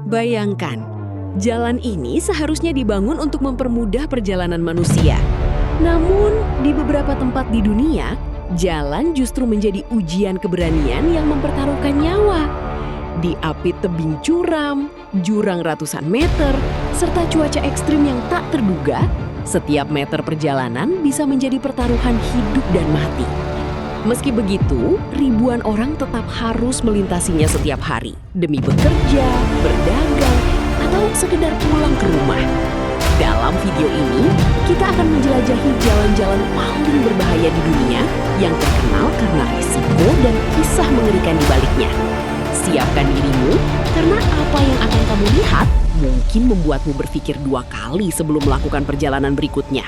Bayangkan, jalan ini seharusnya dibangun untuk mempermudah perjalanan manusia. Namun, di beberapa tempat di dunia, jalan justru menjadi ujian keberanian yang mempertaruhkan nyawa. Diapit tebing curam, jurang ratusan meter, serta cuaca ekstrim yang tak terduga, setiap meter perjalanan bisa menjadi pertaruhan hidup dan mati. Meski begitu, ribuan orang tetap harus melintasinya setiap hari demi bekerja, berdagang, atau sekedar pulang ke rumah. Dalam video ini, kita akan menjelajahi jalan-jalan paling berbahaya di dunia yang terkenal karena risiko dan kisah mengerikan di baliknya. Siapkan dirimu, karena apa yang akan kamu lihat mungkin membuatmu berpikir 2 kali sebelum melakukan perjalanan berikutnya.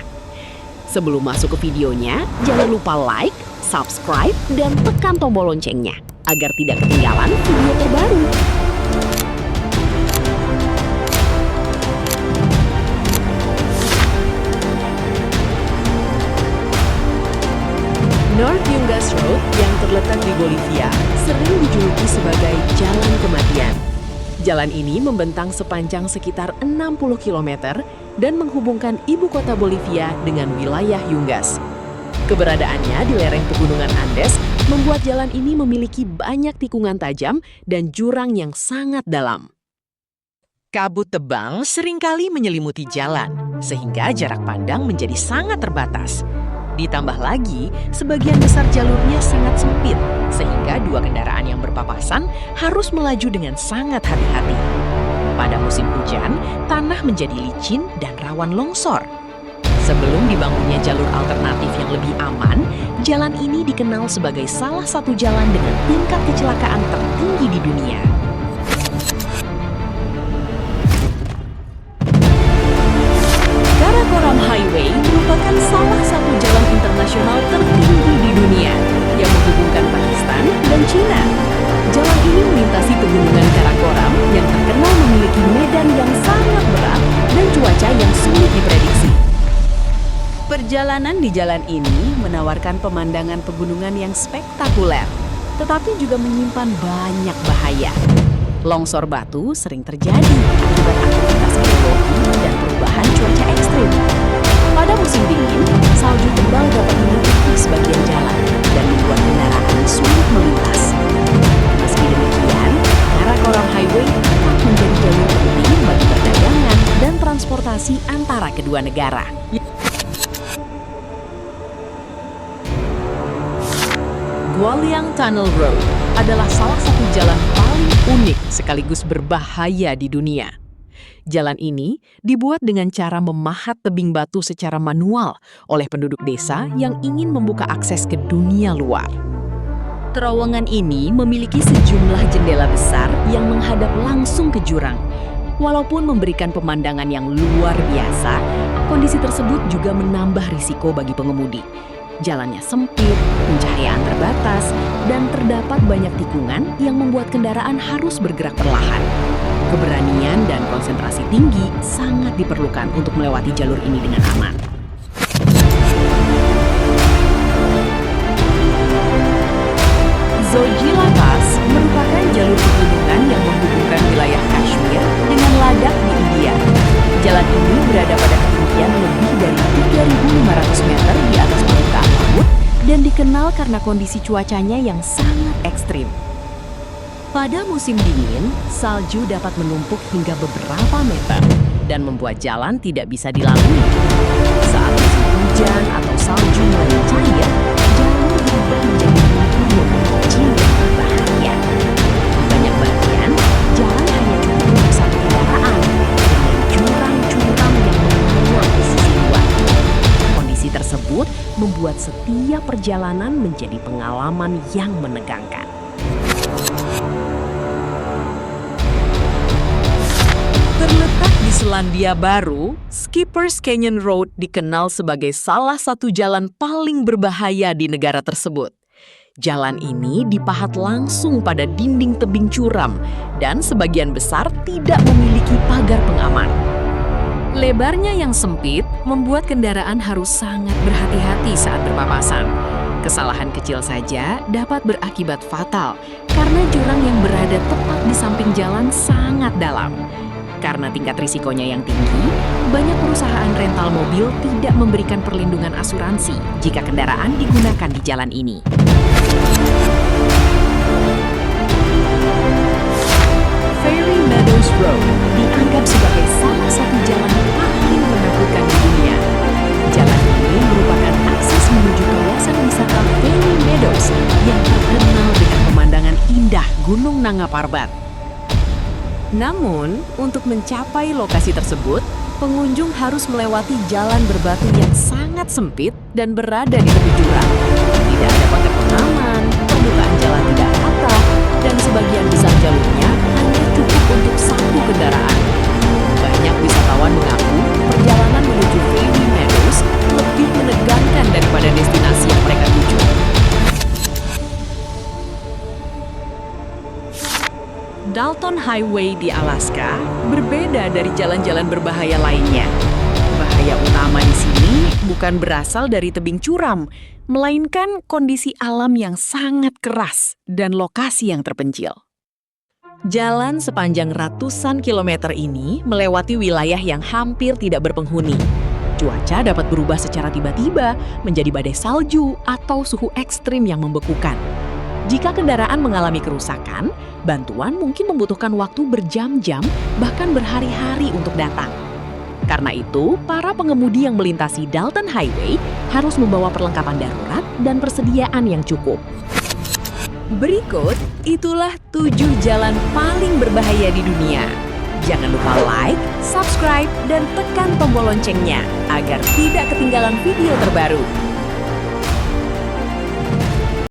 Sebelum masuk ke videonya, jangan lupa like, subscribe, dan tekan tombol loncengnya agar tidak ketinggalan video terbaru. North Yungas Road yang terletak di Bolivia sering dijuluki sebagai Jalan Kematian. Jalan ini membentang sepanjang sekitar 60 km dan menghubungkan ibu kota Bolivia dengan wilayah Yungas. Keberadaannya di lereng pegunungan Andes membuat jalan ini memiliki banyak tikungan tajam dan jurang yang sangat dalam. Kabut tebal seringkali menyelimuti jalan, sehingga jarak pandang menjadi sangat terbatas. Ditambah lagi, sebagian besar jalurnya sangat sempit, sehingga 2 kendaraan yang berpapasan harus melaju dengan sangat hati-hati. Pada musim hujan, tanah menjadi licin dan rawan longsor. Sebelum dibangunnya jalur alternatif yang lebih aman, jalan ini dikenal sebagai salah satu jalan dengan tingkat kecelakaan tertinggi di dunia. Karakoram Highway merupakan salah satu jalan internasional tertinggi di dunia yang menghubungkan Pakistan dan China. Jalan ini melintasi pegunungan Karakoram yang terkenal memiliki medan yang sangat berat dan cuaca yang sulit diprediksi. Perjalanan di jalan ini menawarkan pemandangan pegunungan yang spektakuler, tetapi juga menyimpan banyak bahaya. Longsor batu sering terjadi akibat aktivitas geologi dan perubahan cuaca ekstrim. Pada musim dingin, salju tebal dapat menutupi sebagian jalan dan membuat kendaraan sulit melintas. Meski demikian, Karakoram Highway tetap menjadi jalur penting bagi perdagangan dan transportasi antara kedua negara. Gwaliang Tunnel Road adalah salah satu jalan paling unik sekaligus berbahaya di dunia. Jalan ini dibuat dengan cara memahat tebing batu secara manual oleh penduduk desa yang ingin membuka akses ke dunia luar. Terowongan ini memiliki sejumlah jendela besar yang menghadap langsung ke jurang. Walaupun memberikan pemandangan yang luar biasa, kondisi tersebut juga menambah risiko bagi pengemudi. Jalannya sempit, pencahayaan terbatas, dan terdapat banyak tikungan yang membuat kendaraan harus bergerak perlahan. Keberanian dan konsentrasi tinggi sangat diperlukan untuk melewati jalur ini dengan aman. Zojila Pass merupakan jalur pegunungan yang menghubungkan wilayah Kashmir dengan Ladakh di India. Jalan ini berada pada ketinggian lebih dari 3.500 meter di atas permukaan laut dan dikenal karena kondisi cuacanya yang sangat ekstrim. Pada musim dingin, salju dapat menumpuk hingga beberapa meter dan membuat jalan tidak bisa dilalui. Saat musim hujan atau salju mulai cair, jalur berubah menjadi lumpur yang kecil dan berbahaya. Di banyak bagian, jalan hanya cukup untuk satu kendaraan dengan jurang-jurang yang menguap di sisi luar. Kondisi tersebut membuat setiap perjalanan menjadi pengalaman yang menegangkan. Terletak di Selandia Baru, Skipper's Canyon Road dikenal sebagai salah satu jalan paling berbahaya di negara tersebut. Jalan ini dipahat langsung pada dinding tebing curam dan sebagian besar tidak memiliki pagar pengaman. Lebarnya yang sempit membuat kendaraan harus sangat berhati-hati saat berpapasan. Kesalahan kecil saja dapat berakibat fatal Karena jurang yang berada tepat di samping jalan sangat dalam. Karena tingkat risikonya yang tinggi, banyak perusahaan rental mobil tidak memberikan perlindungan asuransi jika kendaraan digunakan di jalan ini. Fairy Meadows Road dianggap sebagai salah satu jalan paling menakutkan di dunia. Jalan ini merupakan akses menuju kawasan wisata Fairy Meadows yang terkenal dengan pemandangan indah Gunung Nanga Parbat. Namun, untuk mencapai lokasi tersebut, pengunjung harus melewati jalan berbatu yang sangat sempit dan berada di tepi jurang. Tidak ada pagar pengaman, permukaan jalan tidak rata, dan sebagian besar jalurnya hanya cukup untuk satu kendaraan. Banyak wisatawan mengaku perjalanan menuju Fairy Meadows lebih menegangkan daripada destinasi yang mereka tuju. Dalton Highway di Alaska berbeda dari jalan-jalan berbahaya lainnya. Bahaya utama di sini bukan berasal dari tebing curam, melainkan kondisi alam yang sangat keras dan lokasi yang terpencil. Jalan sepanjang ratusan kilometer ini melewati wilayah yang hampir tidak berpenghuni. Cuaca dapat berubah secara tiba-tiba menjadi badai salju atau suhu ekstrim yang membekukan. Jika kendaraan mengalami kerusakan, bantuan mungkin membutuhkan waktu berjam-jam, bahkan berhari-hari untuk datang. Karena itu, para pengemudi yang melintasi Dalton Highway harus membawa perlengkapan darurat dan persediaan yang cukup. Berikut, itulah 7 jalan paling berbahaya di dunia. Jangan lupa like, subscribe, dan tekan tombol loncengnya agar tidak ketinggalan video terbaru.